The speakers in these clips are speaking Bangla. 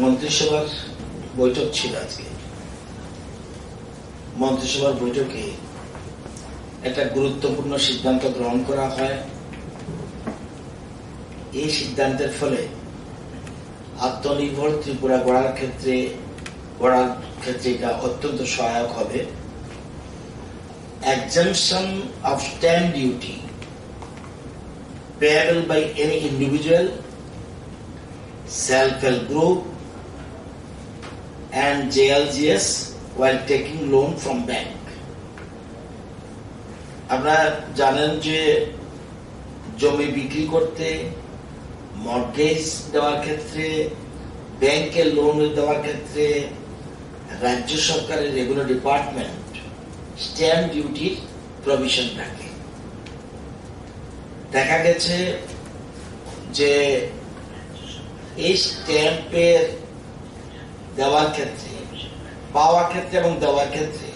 মন্ত্রিসভার বৈঠক ছিল আজকে। মন্ত্রিসভার বৈঠকে একটা গুরুত্বপূর্ণ সিদ্ধান্ত গ্রহণ করা হয়। এই সিদ্ধান্তের ফলে আত্মনির্ভর ত্রিপুরা গড়ার ক্ষেত্রে এটা অত্যন্ত সহায়ক হবে। Exemption of stamp duty payable by any individual, self-help group and JLGS while taking loan from bank. আপনারা জানেন যে জমি বিক্রি করতে, মর্টগেজ দেওয়ার ক্ষেত্রে, ব্যাংকে লোন দেওয়ার ক্ষেত্রে রাজ্য সরকারের রেগুলার ডিপার্টমেন্ট স্ট্যাম্প ডিউটির প্রভিশন রাখে। দেখা গেছে যে এই স্ট্যাম্পের দেওয়ার ক্ষেত্রে, পাওয়ার ক্ষেত্রে এবং দেওয়ার ক্ষেত্রে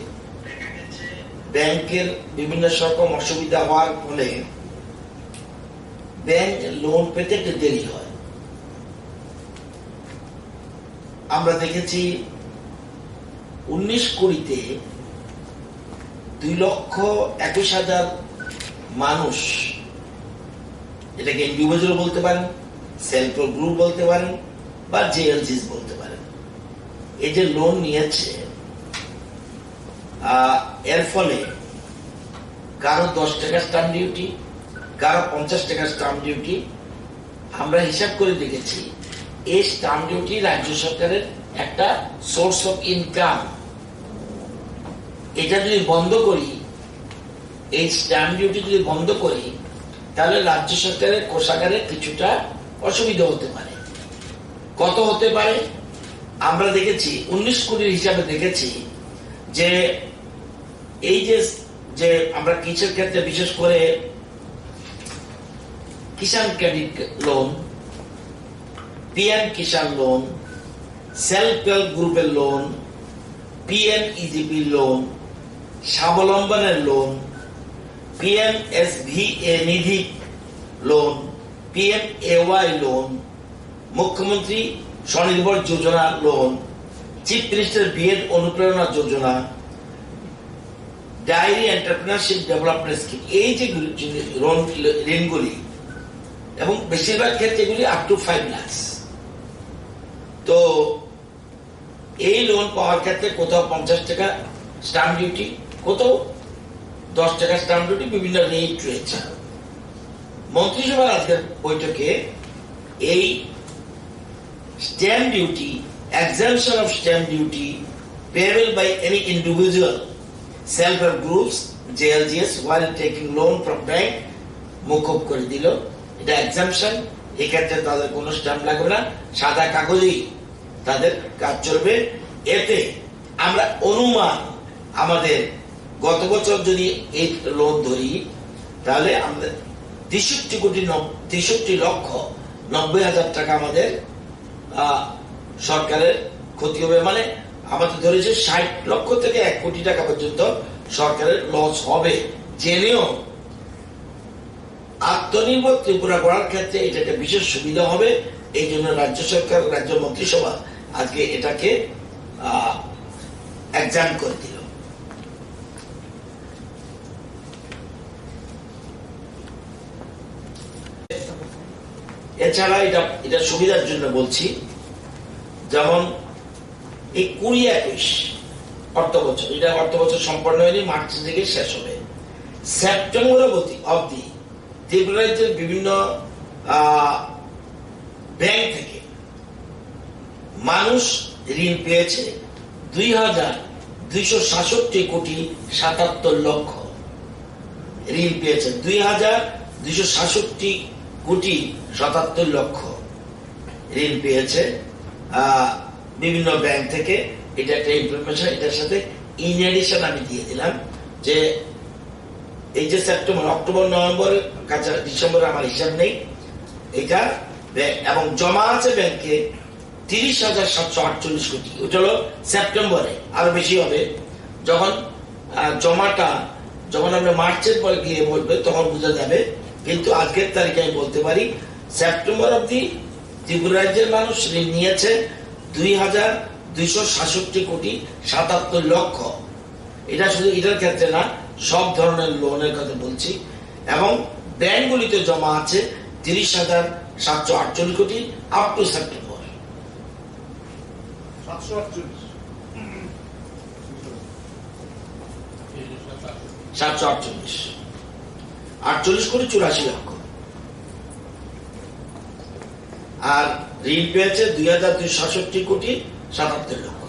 ব্যাংকের বিভিন্ন রকম অসুবিধা হওয়ার ফলে ব্যাংক লোন পেতে একটু দেরি হয়। আমরা দেখেছি 19-20-তে 2,21,000 মানুষ, এটাকে ইন্ডিভিজুয়াল বলতে পারেন, সেলফ হেল্প গ্রুপ বলতে পারেন বা জেএলজিস বলতে পারেন, এই যে লোন নিয়েছে, এর ফলে কারো 10 টাকা স্ট্যাম্প ডিউটি, কারো 50 টাকা স্ট্যাম্প ডিউটি। আমরা হিসাব করে দেখেছি এই স্ট্যাম্প ডিউটি রাজ্য সরকারের একটা সোর্স অফ ইনকাম। এটা যদি বন্ধ করি, এই স্ট্যাম্প ডিউটি যদি বন্ধ করি, তাহলে রাজ্য সরকারের কোষাগারে কিছুটা অসুবিধা হতে পারে। কত হতে পারে? আমরা দেখেছি 19 কোটির হিসাবে দেখেছি যে এই যে আমরা কৃষির ক্ষেত্রে বিশেষ করে কিষাণ ক্রেডিট লোন, পিএম কিষাণ লোন, সেলফ হেল্প গ্রুপের লোন, পিএমইজিপি লোন, স্বাবলম্বনের লোন, পিএমএসভিএ নিধি লোন, পিএমএওয়াই লোন, মুখ্যমন্ত্রী স্বনির্ভর যোজনা লোন, চিফ মিনিস্টার বিএড অনুপ্রেরণা যোজনা, ডায়েরি এন্টারপ্রেনারশিপ ডেভেলপমেন্ট স্কিম, এই যে ঋণগুলি, এবং বেশিরভাগ ক্ষেত্রে এগুলি আপ টু 5 লাখ। তো এই লোন পাওয়ার ক্ষেত্রে কোথাও 50 টাকা স্ট্যাম্প ডিউটি, কোথাও 10 টাকা স্ট্যাম্প ডিউটি, বিভিন্ন রেট রয়েছে। মন্ত্রিসভার আজকের বৈঠকে এই stamp duty, exemption of stamp duty payable by any individual, self-help groups, JLGS while taking loan from bank মৌকুফ করে দিল। এটা এক্সাম্পশন, এক্ষেত্রে তাদের কোনো স্ট্যাম্প লাগবে না, সাদা কাগজেই তাদের কাজ চলবে। এতে আমরা অনুমান, আমাদের গত বছর যদি এই লোন ধরি, তাহলে আমাদের 63,90,00,000 টাকা আমাদের সরকারের ক্ষতি হবে। মানে আমাদের ধরেছে 60 লক্ষ থেকে 1 কোটি টাকা পর্যন্ত সরকারের লস হবে। জেনেও আত্মনির্ভর ত্রিপুরা করার ক্ষেত্রে এটা একটা বিশেষ সুবিধা হবে। এই জন্য রাজ্য সরকার, রাজ্য মন্ত্রিসভা আজকে এটাকে এক্সাম করে দিল। এছাড়া এটা সুবিধার জন্য বলছি, যেমন এই 20-21 অর্থ বছর, এটা অর্থ বছর সম্পন্ন হয়নি, মার্চ থেকে শেষ হবে। সেপ্টেম্বর অবধি ত্রিপুরা রাজ্যের বিভিন্ন ব্যাংক থেকে মানুষ ঋণ পেয়েছে 2,267,77,00,000 ঋণ পেয়েছে, 2,267,77,00,000 ঋণ পেয়েছে বিভিন্ন ব্যাংক থেকে। এটা একটা ইনফরমেশন। এটার সাথে ইন এডিশন আমি দিয়ে দিলাম যে এই যে সেপ্টেম্বর, অক্টোবর, নভেম্বর, ডিসেম্বর আমার হিসাব নেই এটা, এবং জমা আছে ব্যাংকে 30,748 কোটি। ওটা হলো সেপ্টেম্বরে, আরো বেশি হবে। যখন যখন আমরা মার্চের পরে গিয়ে বলবে তখন বোঝা যাবে, কিন্তু আজকের তারিখে আমি বলতে পারি সেপ্টেম্বর অবধি ত্রিপুরা রাজ্যের মানুষ ঋণ নিয়েছে 2,266 কোটি 77 লক্ষ। এটা শুধু এটার ক্ষেত্রে না, সব ধরনের লোনের কথা বলছি। এবং ব্যাংকগুলিতে জমা আছে 30,748 কোটি আপ টু সেপ্টেম্বর। 748 48 কোটি 84 লক্ষ। আর ঋণ পেয়েছে 2,266 কোটি 77 লক্ষ।